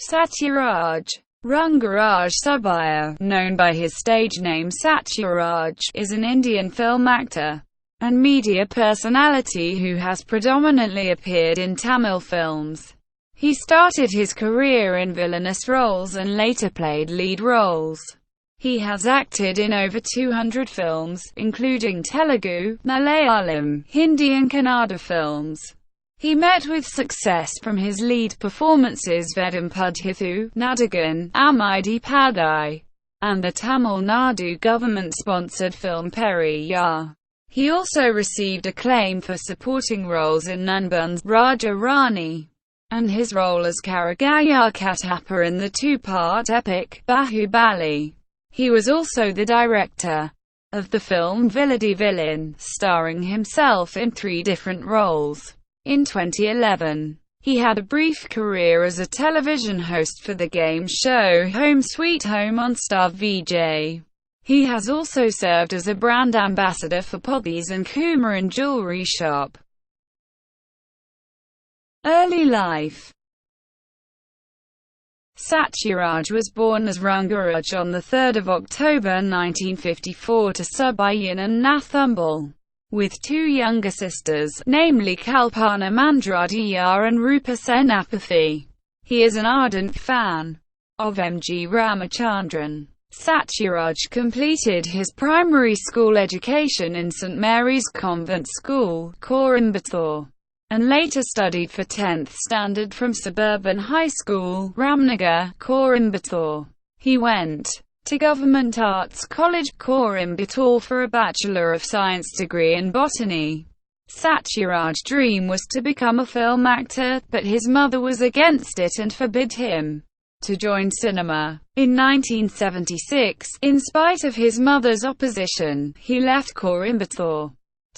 Sathyaraj. Rangaraj Subbaiah, known by his stage name Sathyaraj, is an Indian film actor and media personality who has predominantly appeared in Tamil films. He started his career in villainous roles and later played lead roles. He has acted in over 200 films, including Telugu, Malayalam, Hindi and Kannada films. He met with success from his lead performances Vedam Pudhithu, Nadagan, Amidi Padai, and the Tamil Nadu government-sponsored film Periyar. He also received acclaim for supporting roles in Nanbun's Raja Rani, and his role as Karagaya Katappa in the two-part epic Bahubali. He was also the director of the film Villadi Villain, starring himself in 3 different roles. In 2011, he had a brief career as a television host for the game show Home Sweet Home on Star Vijay. He has also served as a brand ambassador for Pothys and Kumaran Jewelry Shop. Early life. Sathyaraj was born as Rangaraj on 3 October 1954 to Subbayan and Nathumbal, with 2 younger sisters, namely Kalpana Mandradiyar and Rupa Senapathy. He is an ardent fan of M.G. Ramachandran. Sathyaraj completed his primary school education in St. Mary's Convent School, Coimbatore, and later studied for 10th standard from Suburban High School, Ramnagar, Coimbatore. He went to Government Arts College, Coimbatore for a Bachelor of Science degree in botany. Sathyaraj's dream was to become a film actor, but his mother was against it and forbid him to join cinema. In 1976, in spite of his mother's opposition, he left Coimbatore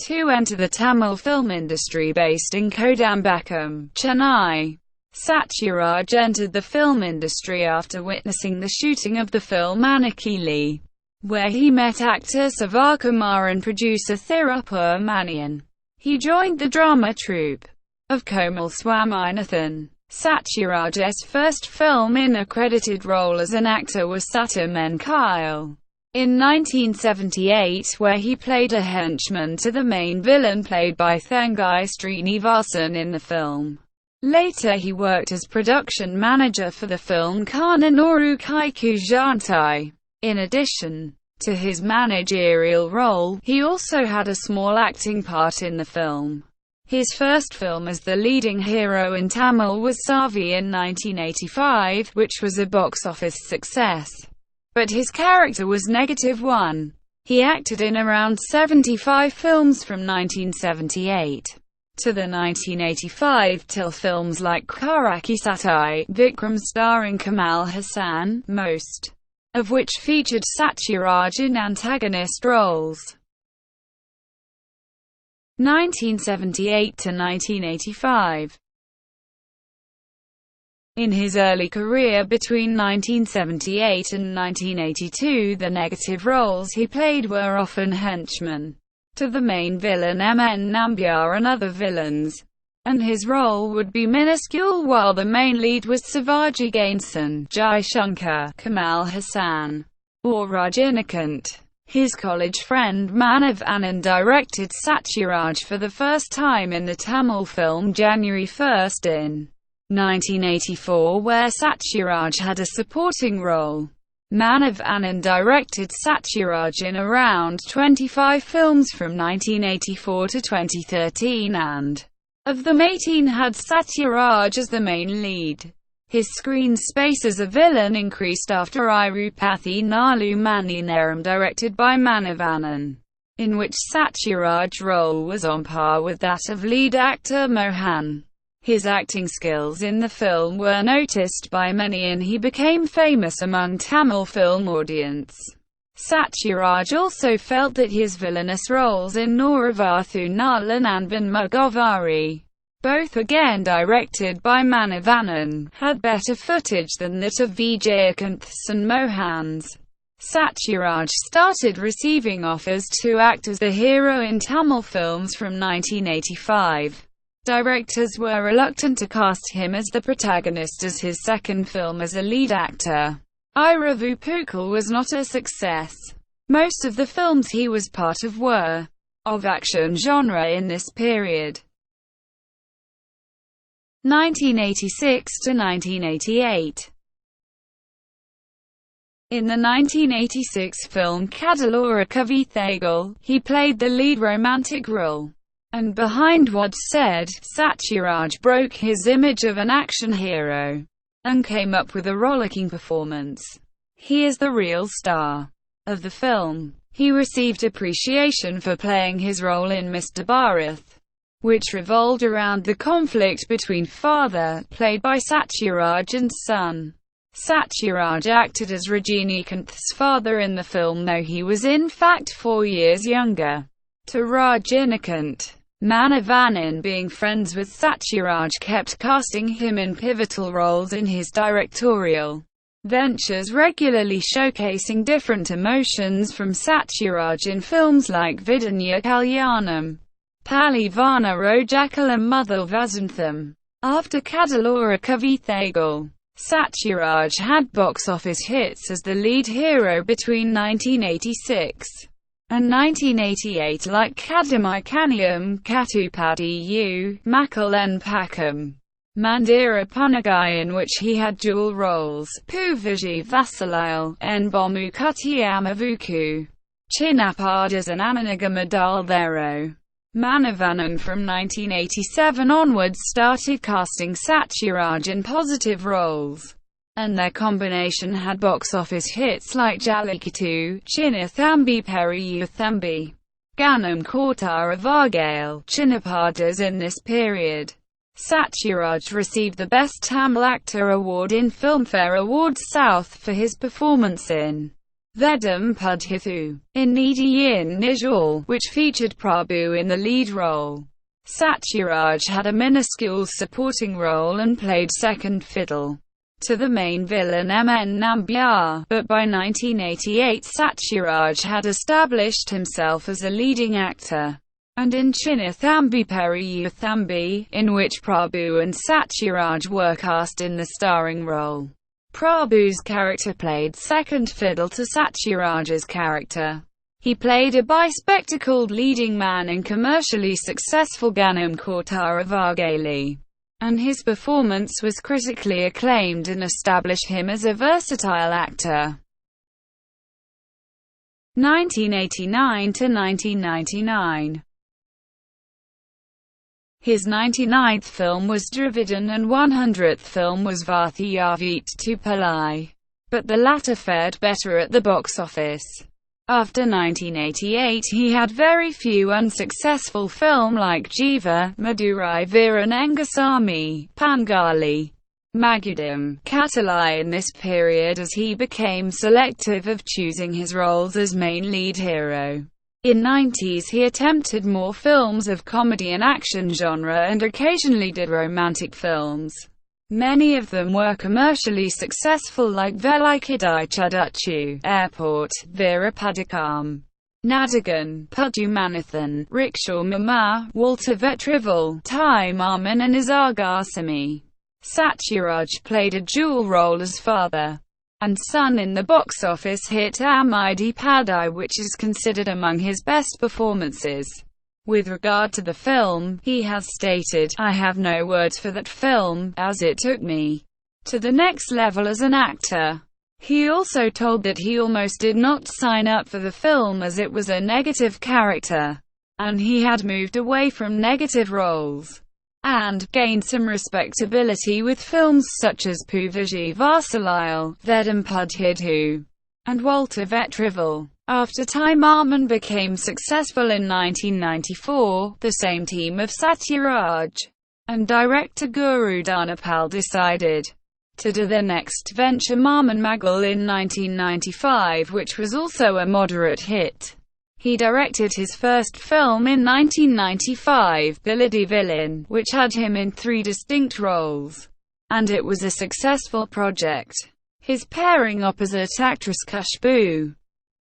to enter the Tamil film industry based in Kodambakkam, Chennai. Sathyaraj entered the film industry after witnessing the shooting of the film Anakili, where he met actor Sivakumar and producer Thirupur Manian. He joined the drama troupe of Komal Swaminathan. Sathyaraj's first film in a credited role as an actor was Sattam Kyle in 1978, where he played a henchman to the main villain played by Thengai Srinivasan in the film. Later he worked as production manager for the film Kannanoru Kaiku Jantai. In addition to his managerial role, he also had a small acting part in the film. His first film as the leading hero in Tamil was Savi in 1985, which was a box office success, but his character was -1. He acted in around 75 films from 1978 to the 1985 till films like Karaki Satai, Vikram starring Kamal Hassan, most of which featured Sathyaraj in antagonist roles. 1978 to 1985. In his early career between 1978 and 1982, the negative roles he played were often henchmen to the main villain M.N. Nambiar and other villains, and his role would be minuscule while the main lead was Sivaji Ganesan, Jai Shankar, Kamal Hassan, or Rajinikanth. His college friend Manav Anand directed Sathyaraj for the first time in the Tamil film January 1 in 1984, where Sathyaraj had a supporting role. Manav Anand directed Sathyaraj in around 25 films from 1984 to 2013, and of them 18 had Sathyaraj as the main lead. His screen space as a villain increased after Irupathi Nalu Mani Neram, directed by Manav Anand, in which Sathyaraj's role was on par with that of lead actor Mohan. His acting skills in the film were noticed by many and he became famous among Tamil film audience. Sathyaraj also felt that his villainous roles in Nooravathu Nalan and Vanmugavari, both again directed by Manav Anand, had better footage than that of Vijayakanth's and Mohan's. Sathyaraj started receiving offers to act as the hero in Tamil films from 1985. Directors were reluctant to cast him as the protagonist as his second film as a lead actor, Iravu Pukal, was not a success. Most of the films he was part of were of action genre in this period. 1986 to 1988. In the 1986 film Kadalora Kavithaigal, he played the lead romantic role. And behind what's said, Sathyaraj broke his image of an action hero and came up with a rollicking performance. He is the real star of the film. He received appreciation for playing his role in Mr. Bharat, which revolved around the conflict between father, played by Sathyaraj, and son. Sathyaraj acted as Rajinikanth's father in the film, though he was in fact 4 years younger to Rajinikanth. Manavanan, being friends with Sathyaraj, kept casting him in pivotal roles in his directorial ventures, regularly showcasing different emotions from Sathyaraj in films like Vidanya Kalyanam, Palivana Rojakalam, Muthal Vasantham. After Kadalora Kavithaigal, Sathyaraj had box office hits as the lead hero between 1986 and 1988, like Kadamai Kaniyam, Katupadiyu, Makal N Pakam, Mandira Punagai, in which he had dual roles, Puviji Vasalile, N Bomu Kutiyamavuku, Chinapadas and Ananagamadaaldero. Manavanan from 1987 onwards started casting Sathyaraj in positive roles, and their combination had box office hits like Jalikittu, Chinnathambi Periyuthambi, Ganam Kortara Vargale, Chinapadas. In this period, Sathyaraj received the Best Tamil Actor award in Filmfare Awards South for his performance in Vedam Pudhithu. In Neediyin Nijal, which featured Prabhu in the lead role, Sathyaraj had a minuscule supporting role and played second fiddle to the main villain M.N. Nambiar, but by 1988 Sathyaraj had established himself as a leading actor. And in Chinnathambi Periyuthambi, in which Prabhu and Sathyaraj were cast in the starring role, Prabhu's character played second fiddle to Satyaraj's character. He played a bespectacled leading man in commercially successful Ganam Kortara Vargali, and his performance was critically acclaimed and established him as a versatile actor. 1989 to 1999. His 99th film was Dravidan and 100th film was Vathiyavit Tupalai, but the latter fared better at the box office. After 1988 he had very few unsuccessful films like Jiva, Madurai Viranangasamy, Pangali, Magudam, Katalai in this period, as he became selective of choosing his roles as main lead hero. In 90s he attempted more films of comedy and action genre and occasionally did romantic films. Many of them were commercially successful, like Velikidai Chuduchu, Airport, Veerapadakam, Nadagan, Pudumanathan, Rickshaw Mama, Walter Vetrival, Thai Marman and Izagasami. Satyaraj played a dual role as father and son in the box office hit Amidi Padai, which is considered among his best performances. With regard to the film, he has stated, "I have no words for that film, as it took me to the next level as an actor." He also told that he almost did not sign up for the film as it was a negative character, and he had moved away from negative roles and gained some respectability with films such as Puviji Vasalile, Vedam Pudhidhu, and Walter Vetrival. After Thai Marman became successful in 1994, the same team of Satyaraj and director Guru Dhanapal decided to do their next venture, Marman Magal, in 1995, which was also a moderate hit. He directed his first film in 1995, Biladi Villain, which had him in 3 distinct roles, and it was a successful project. His pairing opposite actress Khushbu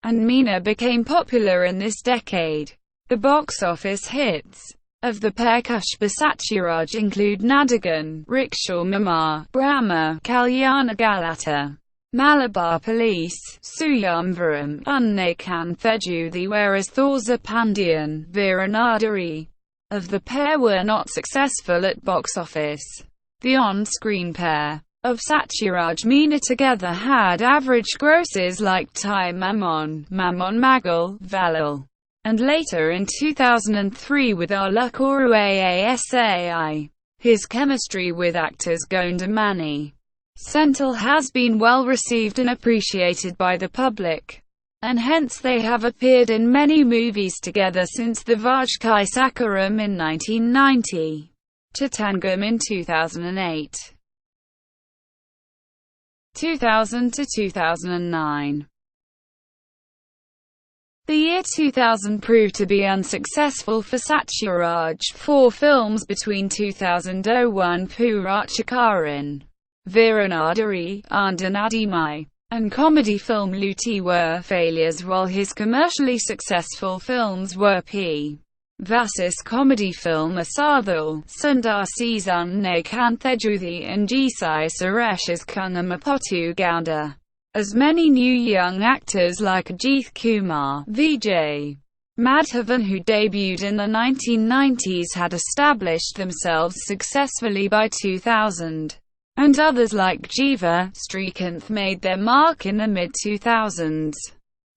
and Meena became popular in this decade. The box office hits Of the pair Kushba Sathyaraj include Nadagan, Rickshaw Mama, Brahma, Kalyana Galata, Malabar Police, Suyamvaram, Unne Kanthejuthi, whereas Thorza Pandian, Viranadari. Of the pair were not successful at box office. The on-screen pair of Sathyaraj Meena together had average grosses like Thai Mammon, Mammon Magal, Valil, and later in 2003 with Alukuru Aasai. His chemistry with actors Gondamani Senthil has been well received and appreciated by the public, and hence they have appeared in many movies together since the Vajkai Sakaram in 1990, Chatangam in 2008, 2000 to 2009. The year 2000 proved to be unsuccessful for Sathyaraj. 4 films between 2001 Purachakaran, Viranadari, Andanadimai, and comedy film Luti were failures, while his commercially successful films were P. Vasis comedy film Asadhul, Sundar Season Kanthejuthi, and Jisai Suresh's Kungamapotu Gounder. As many new young actors like Ajith Kumar, Vijay Madhavan, who debuted in the 1990s, had established themselves successfully by 2000, and others like Jiva Srikanth made their mark in the mid-2000s.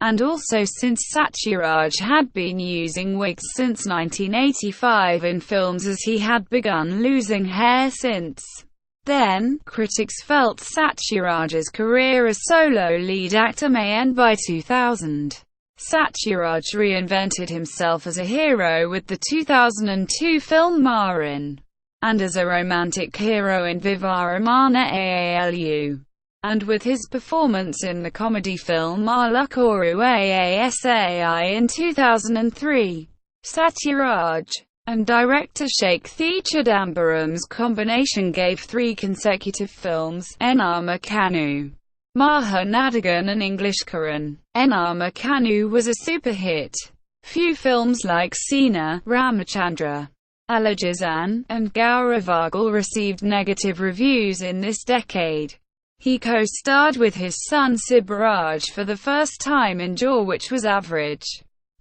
And also, since Sathyaraj had been using wigs since 1985 in films, as he had begun losing hair since then, critics felt Sathyaraj's career as solo lead actor may end by 2000. Sathyaraj reinvented himself as a hero with the 2002 film Marin, and as a romantic hero in Vivaramana Aalu, and with his performance in the comedy film Alukuru Aasai in 2003. Sathyaraj and director Shakthi Chidambaram's combination gave 3 consecutive films, Enama Kanu, Mahanadagan and English Karan. Enama Kanu was a super hit. Few films like Sina, Ramachandra, Alajazan, and Gauravagal received negative reviews in this decade. He co-starred with his son Sibaraj for the first time in Jaw, which was average.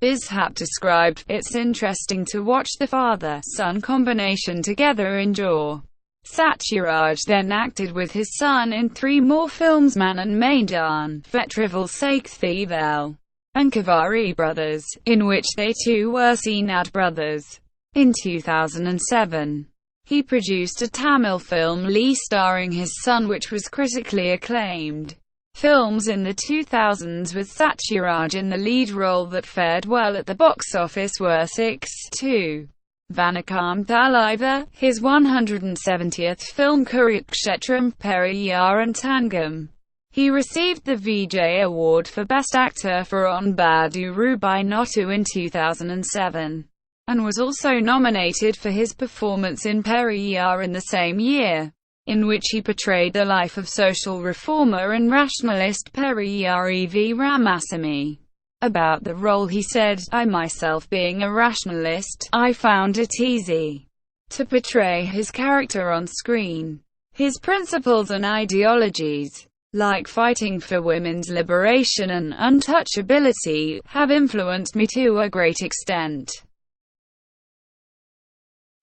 Bizhap described, "It's interesting to watch the father-son combination together in Jaw." Sathyaraj then acted with his son in 3 more films: Manan Maidan, Vetrival Sakthivel, and Kavari Brothers, in which they too were Senad brothers. In 2007, he produced a Tamil film Lee starring his son, which was critically acclaimed. Films in the 2000s with Sathyaraj in the lead role that fared well at the box office were 6-2. Vanakam Thalaiva, his 170th film Kurukshetram, Periyar and Tangam. He received the Vijay Award for Best Actor for On Badu Rubai Nottu in 2007, and was also nominated for his performance in Periyar in the same year, in which he portrayed the life of social reformer and rationalist Periyar E.V. Ramasamy. About the role he said, "I myself being a rationalist, I found it easy to portray his character on screen. His principles and ideologies, like fighting for women's liberation and untouchability, have influenced me to a great extent."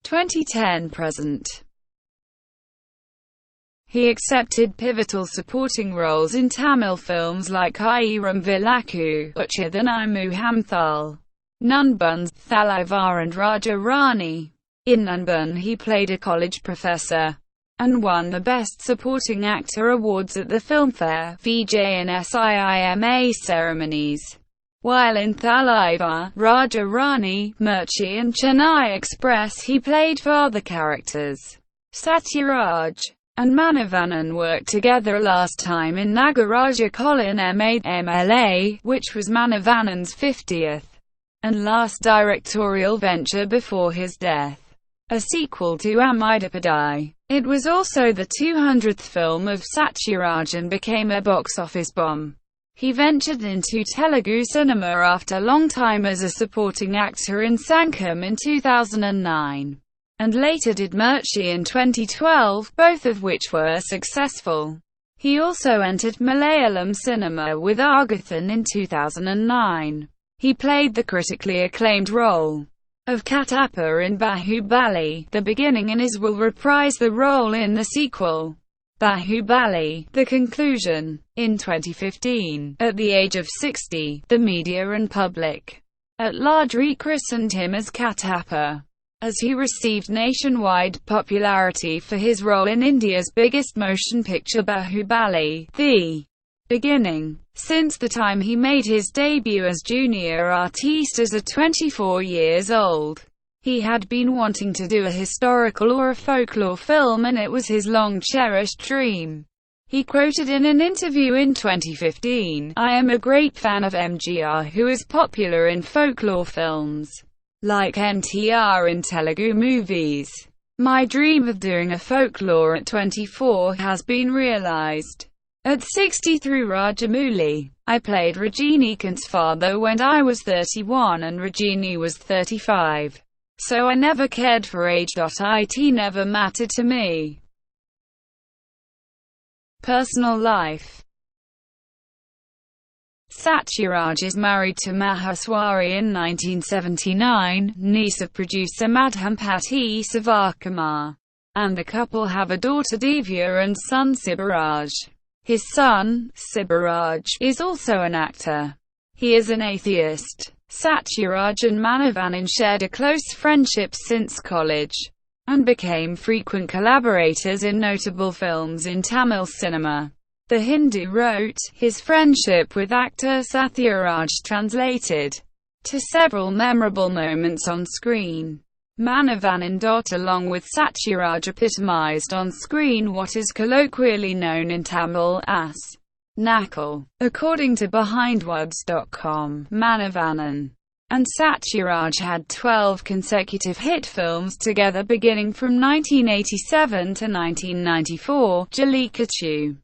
2010-present. He accepted pivotal supporting roles in Tamil films like Ayiram Vilakku, Uchithanaimu Hamthal, Nunbuns, Thalaivar and Raja Rani. In Nunbun he played a college professor, and won the Best Supporting Actor awards at the Filmfare, VJ and SIIMA ceremonies. While in Thalaivar, Raja Rani, Murchi and Chennai Express he played father characters. Sathyaraj and Manavanan worked together last time in Nagaraja Colin MLA, which was Manavanan's 50th and last directorial venture before his death, a sequel to Amidapadai. It was also the 200th film of Sathyaraj and became a box office bomb. He ventured into Telugu cinema after a long time as a supporting actor in Sankham in 2009, and later did Mirchi in 2012, both of which were successful. He also entered Malayalam cinema with Agathan in 2009. He played the critically acclaimed role of Katappa in Bahubali, The Beginning, and will reprise the role in the sequel, Bahubali, The Conclusion, in 2015. At the age of 60, the media and public at large rechristened him as Katappa, as he received nationwide popularity for his role in India's biggest motion picture Bahubali, The Beginning. Since the time he made his debut as junior artiste as a 24 years old, he had been wanting to do a historical or a folklore film, and it was his long-cherished dream. He quoted in an interview in 2015, "I am a great fan of MGR, who is popular in folklore films, like NTR in Telugu movies. My dream of doing a folklore at 24 has been realized." At 60 through Rajamouli, "I played Rajinikanth's father when I was 31 and Rajini was 35. So I never cared for age. It never mattered to me." Personal life. Sathyaraj is married to Maheswari in 1979, niece of producer Madhampati Sivakumar, and the couple have a daughter Divya and son Sibaraj. His son, Sibaraj, is also an actor. He is an atheist. Sathyaraj and Manavanan shared a close friendship since college, and became frequent collaborators in notable films in Tamil cinema. The Hindu wrote, his friendship with actor Sathyaraj translated to several memorable moments on screen. Manavanan. Along with Sathyaraj epitomized on screen what is colloquially known in Tamil as knackle. According to BehindWords.com, Manavanan and Sathyaraj had 12 consecutive hit films together beginning from 1987 to 1994, Jalikachu,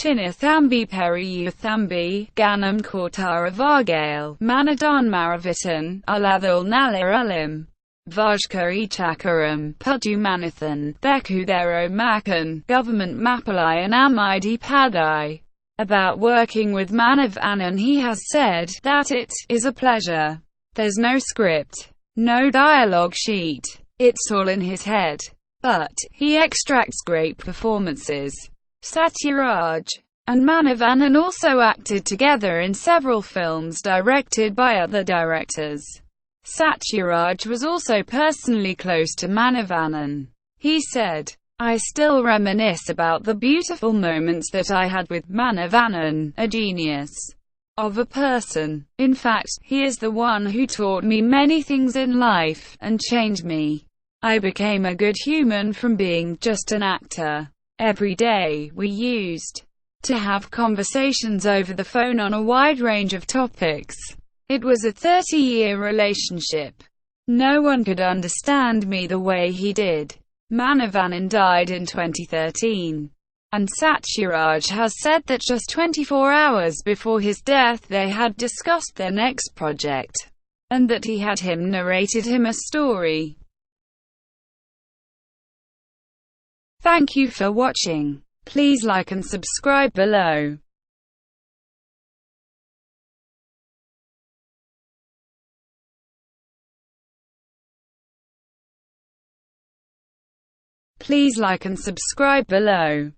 Chinnathambi Periyuthambi, Ganam Kortara Vargale, Manadan Maravitan, Ulathul Nalarulim, Vajkari Chakaram, Pudumanathan, Bekudero Makan, Government Mapalai and Amidi Padai. About working with Manavanan, he has said that it is a pleasure. There's no script, no dialogue sheet. It's all in his head. But he extracts great performances. Sathyaraj and Manavanan also acted together in several films directed by other directors. Sathyaraj was also personally close to Manavanan. He said, "I still reminisce about the beautiful moments that I had with Manavanan, a genius of a person. In fact, he is the one who taught me many things in life, and changed me. I became a good human from being just an actor." Every day, we used to have conversations over the phone on a wide range of topics. It was a 30-year relationship. No one could understand me the way he did. Manavanan died in 2013. And Sathyaraj has said that just 24 hours before his death they had discussed their next project, and that he had him narrated him a story. Thank you for watching. Please like and subscribe below. Please like and subscribe below.